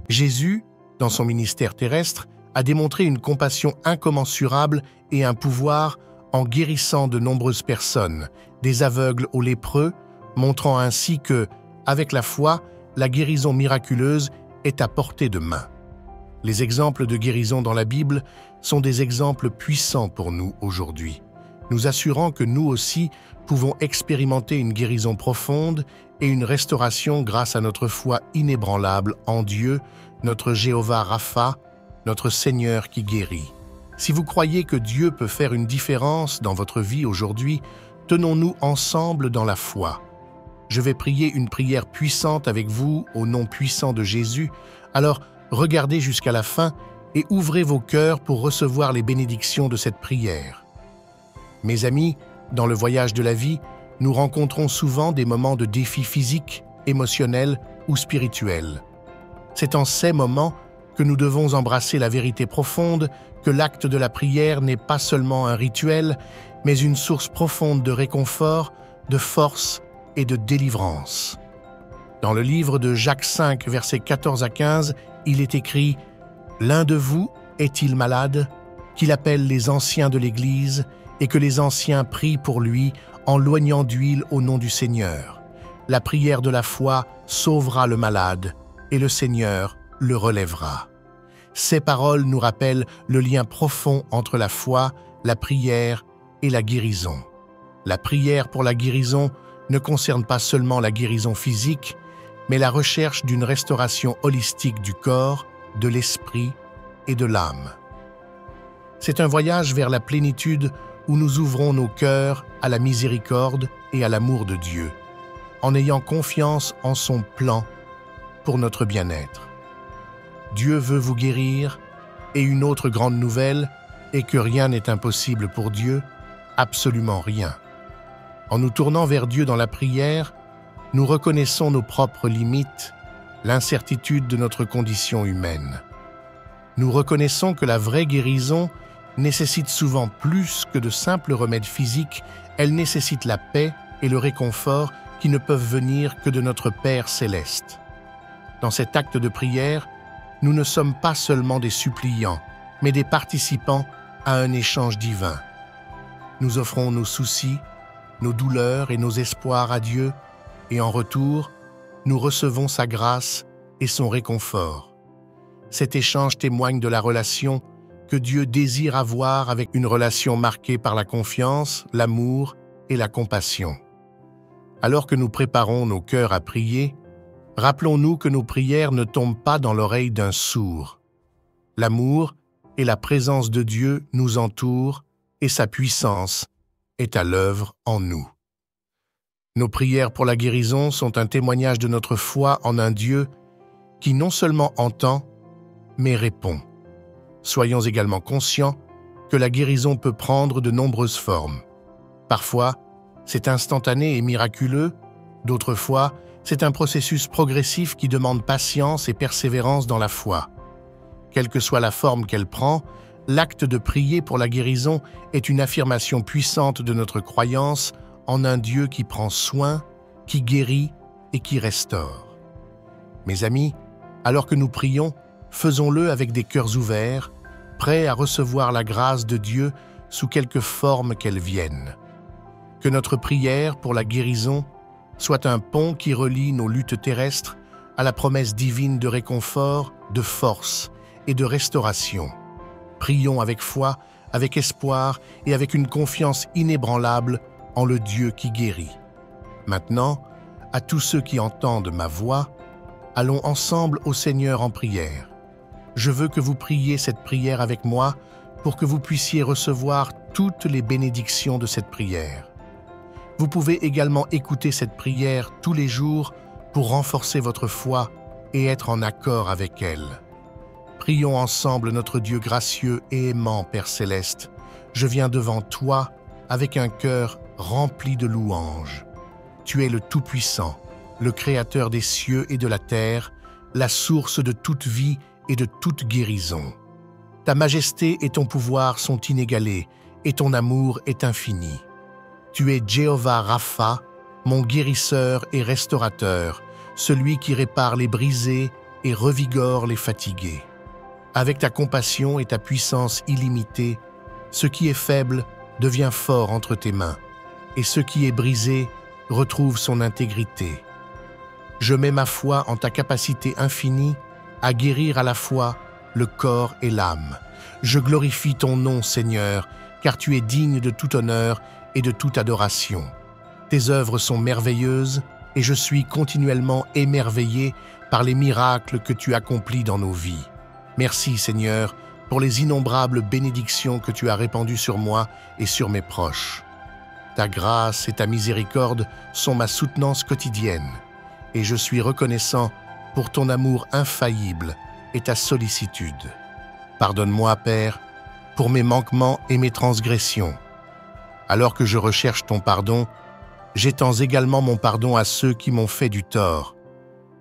Jésus, dans son ministère terrestre, a démontré une compassion incommensurable et un pouvoir en guérissant de nombreuses personnes, des aveugles aux lépreux, montrant ainsi que, avec la foi, la guérison miraculeuse est à portée de main. Les exemples de guérison dans la Bible sont des exemples puissants pour nous aujourd'hui, nous assurant que nous aussi pouvons expérimenter une guérison profonde et une restauration grâce à notre foi inébranlable en Dieu, notre Jéhovah Rapha, notre Seigneur qui guérit. Si vous croyez que Dieu peut faire une différence dans votre vie aujourd'hui, tenons-nous ensemble dans la foi. Je vais prier une prière puissante avec vous au nom puissant de Jésus, alors regardez jusqu'à la fin et ouvrez vos cœurs pour recevoir les bénédictions de cette prière. Mes amis, dans le voyage de la vie, nous rencontrons souvent des moments de défis physiques, émotionnels ou spirituels. C'est en ces moments que nous devons embrasser la vérité profonde que l'acte de la prière n'est pas seulement un rituel, mais une source profonde de réconfort, de force et de délivrance. Dans le livre de Jacques 5, versets 14 à 15, il est écrit « L'un de vous est-il malade, qu'il appelle les anciens de l'Église, et que les anciens prient pour lui en loignant d'huile au nom du Seigneur. La prière de la foi sauvera le malade, et le Seigneur le relèvera. » Ces paroles nous rappellent le lien profond entre la foi, la prière et la guérison. La prière pour la guérison ne concerne pas seulement la guérison physique, mais la recherche d'une restauration holistique du corps, de l'esprit et de l'âme. C'est un voyage vers la plénitude où nous ouvrons nos cœurs à la miséricorde et à l'amour de Dieu, en ayant confiance en son plan pour notre bien-être. Dieu veut vous guérir, et une autre grande nouvelle est que rien n'est impossible pour Dieu, absolument rien. En nous tournant vers Dieu dans la prière, nous reconnaissons nos propres limites, l'incertitude de notre condition humaine. Nous reconnaissons que la vraie guérison nécessite souvent plus que de simples remèdes physiques, elle nécessite la paix et le réconfort qui ne peuvent venir que de notre Père céleste. Dans cet acte de prière, nous ne sommes pas seulement des suppliants, mais des participants à un échange divin. Nous offrons nos soucis, nos douleurs et nos espoirs à Dieu, et en retour, nous recevons sa grâce et son réconfort. Cet échange témoigne de la relation que Dieu désire avoir avec une relation marquée par la confiance, l'amour et la compassion. Alors que nous préparons nos cœurs à prier, rappelons-nous que nos prières ne tombent pas dans l'oreille d'un sourd. L'amour et la présence de Dieu nous entourent et sa puissance est à l'œuvre en nous. Nos prières pour la guérison sont un témoignage de notre foi en un Dieu qui non seulement entend, mais répond. Soyons également conscients que la guérison peut prendre de nombreuses formes. Parfois, c'est instantané et miraculeux, d'autres fois, c'est un processus progressif qui demande patience et persévérance dans la foi. Quelle que soit la forme qu'elle prend, l'acte de prier pour la guérison est une affirmation puissante de notre croyance en un Dieu qui prend soin, qui guérit et qui restaure. Mes amis, alors que nous prions, faisons-le avec des cœurs ouverts, prêts à recevoir la grâce de Dieu sous quelque forme qu'elle vienne. Que notre prière pour la guérison soit un pont qui relie nos luttes terrestres à la promesse divine de réconfort, de force et de restauration. Prions avec foi, avec espoir et avec une confiance inébranlable en le Dieu qui guérit. Maintenant, à tous ceux qui entendent ma voix, allons ensemble au Seigneur en prière. Je veux que vous priez cette prière avec moi pour que vous puissiez recevoir toutes les bénédictions de cette prière. Vous pouvez également écouter cette prière tous les jours pour renforcer votre foi et être en accord avec elle. Prions ensemble notre Dieu gracieux et aimant, Père céleste. Je viens devant toi avec un cœur rempli de louanges. Tu es le Tout-Puissant, le Créateur des cieux et de la terre, la source de toute vie et de toute guérison. Ta majesté et ton pouvoir sont inégalés, et ton amour est infini. Tu es Jéhovah Rapha, mon guérisseur et restaurateur, celui qui répare les brisés et revigore les fatigués. Avec ta compassion et ta puissance illimitée, ce qui est faible devient fort entre tes mains, et ce qui est brisé retrouve son intégrité. Je mets ma foi en ta capacité infinie à guérir à la fois le corps et l'âme. Je glorifie ton nom, Seigneur, car tu es digne de tout honneur et de toute adoration. Tes œuvres sont merveilleuses et je suis continuellement émerveillé par les miracles que tu accomplis dans nos vies. Merci, Seigneur, pour les innombrables bénédictions que tu as répandues sur moi et sur mes proches. Ta grâce et ta miséricorde sont ma soutenance quotidienne, et je suis reconnaissant pour ton amour infaillible et ta sollicitude. Pardonne-moi, Père, pour mes manquements et mes transgressions. Alors que je recherche ton pardon, j'étends également mon pardon à ceux qui m'ont fait du tort,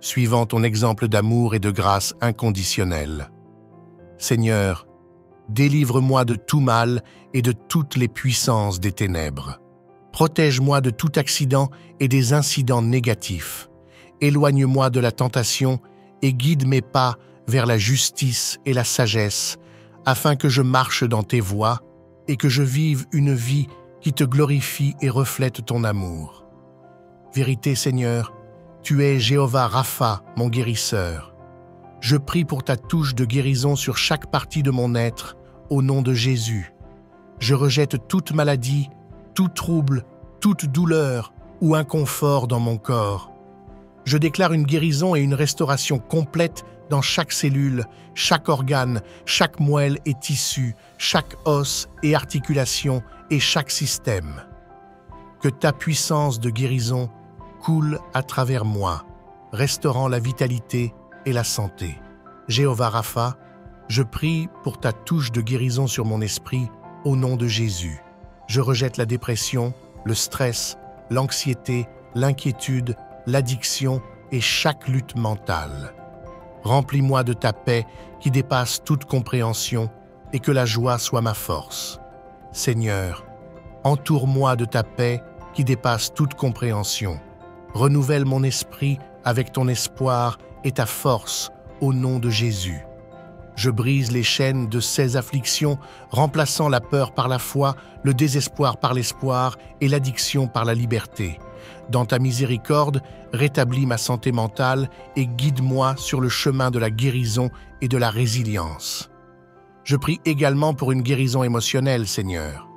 suivant ton exemple d'amour et de grâce inconditionnelle. Seigneur, délivre-moi de tout mal et de toutes les puissances des ténèbres. Protège-moi de tout accident et des incidents négatifs. Éloigne-moi de la tentation et guide mes pas vers la justice et la sagesse, afin que je marche dans tes voies et que je vive une vie qui te glorifie et reflète ton amour. Vérité, Seigneur, tu es Jéhovah Rapha, mon guérisseur. Je prie pour ta touche de guérison sur chaque partie de mon être, au nom de Jésus. Je rejette toute maladie, tout trouble, toute douleur ou inconfort dans mon corps. Je déclare une guérison et une restauration complète dans chaque cellule, chaque organe, chaque moelle et tissu, chaque os et articulation et chaque système. Que ta puissance de guérison coule à travers moi, restaurant la vitalité et la santé. Jéhovah Rapha, je prie pour ta touche de guérison sur mon esprit, au nom de Jésus. Je rejette la dépression, le stress, l'anxiété, l'inquiétude, l'addiction et chaque lutte mentale. Remplis-moi de ta paix qui dépasse toute compréhension et que la joie soit ma force. Seigneur, entoure-moi de ta paix qui dépasse toute compréhension. Renouvelle mon esprit avec ton espoir et ta force au nom de Jésus. Je brise les chaînes de ces afflictions, remplaçant la peur par la foi, le désespoir par l'espoir et l'addiction par la liberté. Dans ta miséricorde, rétablis ma santé mentale et guide-moi sur le chemin de la guérison et de la résilience. Je prie également pour une guérison émotionnelle, Seigneur.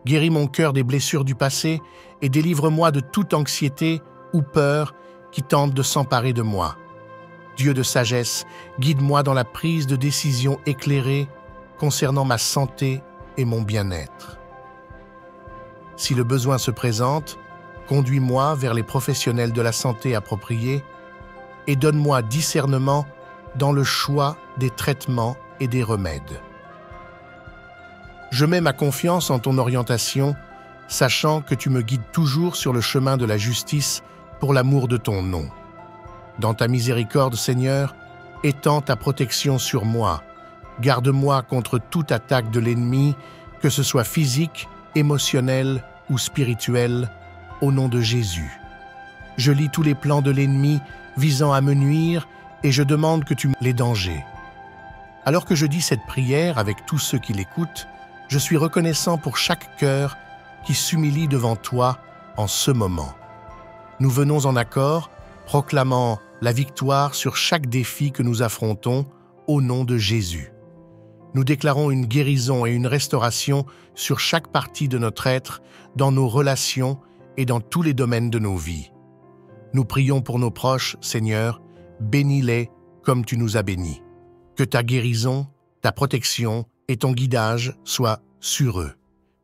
Guéris mon cœur des blessures du passé et délivre-moi de toute anxiété ou peur qui tente de s'emparer de moi. Dieu de sagesse, guide-moi dans la prise de décision éclairée concernant ma santé et mon bien-être. Si le besoin se présente, conduis-moi vers les professionnels de la santé appropriés et donne-moi discernement dans le choix des traitements et des remèdes. Je mets ma confiance en ton orientation, sachant que tu me guides toujours sur le chemin de la justice pour l'amour de ton nom. Dans ta miséricorde, Seigneur, étends ta protection sur moi. Garde-moi contre toute attaque de l'ennemi, que ce soit physique, émotionnelle ou spirituelle, au nom de Jésus. Je lis tous les plans de l'ennemi visant à me nuire et je demande que tu me les dangers. Alors que je dis cette prière avec tous ceux qui l'écoutent, je suis reconnaissant pour chaque cœur qui s'humilie devant toi en ce moment. Nous venons en accord, proclamant la victoire sur chaque défi que nous affrontons au nom de Jésus. Nous déclarons une guérison et une restauration sur chaque partie de notre être, dans nos relations et dans tous les domaines de nos vies. Nous prions pour nos proches, Seigneur, bénis-les comme tu nous as bénis. Que ta guérison, ta protection et ton guidage soient sur eux.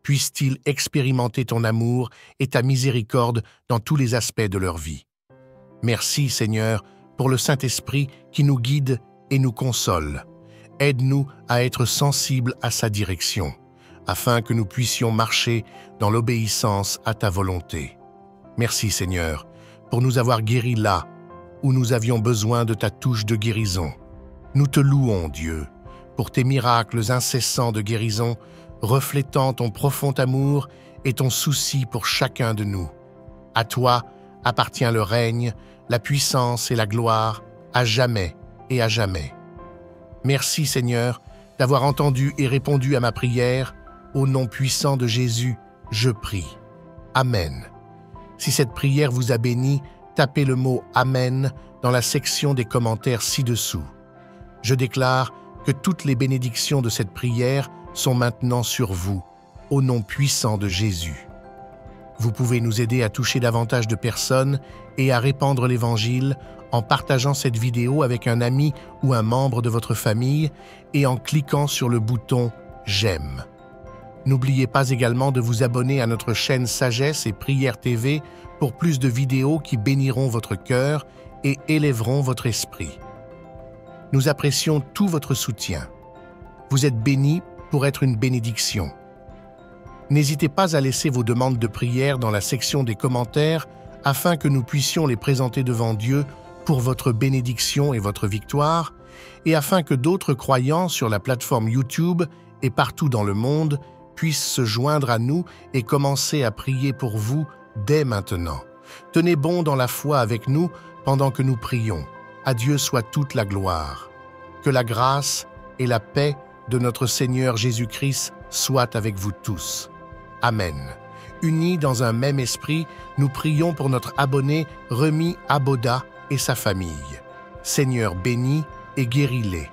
Puissent-ils expérimenter ton amour et ta miséricorde dans tous les aspects de leur vie. Merci, Seigneur, pour le Saint-Esprit qui nous guide et nous console. Aide-nous à être sensibles à sa direction, afin que nous puissions marcher dans l'obéissance à ta volonté. Merci, Seigneur, pour nous avoir guéris là où nous avions besoin de ta touche de guérison. Nous te louons, Dieu, pour tes miracles incessants de guérison, reflétant ton profond amour et ton souci pour chacun de nous. À toi appartient le règne, la puissance et la gloire, à jamais et à jamais. Merci Seigneur d'avoir entendu et répondu à ma prière. Au nom puissant de Jésus, je prie. Amen. Si cette prière vous a béni, tapez le mot « Amen » dans la section des commentaires ci-dessous. Je déclare que toutes les bénédictions de cette prière sont maintenant sur vous, au nom puissant de Jésus. Vous pouvez nous aider à toucher davantage de personnes et à répandre l'Évangile en partageant cette vidéo avec un ami ou un membre de votre famille et en cliquant sur le bouton « J'aime ». N'oubliez pas également de vous abonner à notre chaîne Sagesse et Prière TV pour plus de vidéos qui béniront votre cœur et élèveront votre esprit. Nous apprécions tout votre soutien. Vous êtes bénis pour être une bénédiction. N'hésitez pas à laisser vos demandes de prière dans la section des commentaires afin que nous puissions les présenter devant Dieu pour votre bénédiction et votre victoire, et afin que d'autres croyants sur la plateforme YouTube et partout dans le monde puissent se joindre à nous et commencer à prier pour vous dès maintenant. Tenez bon dans la foi avec nous pendant que nous prions. À Dieu soit toute la gloire. Que la grâce et la paix de notre Seigneur Jésus-Christ soient avec vous tous. Amen. Unis dans un même esprit, nous prions pour notre abonné Remi Aboda et sa famille. Seigneur, bénis et guéris-les.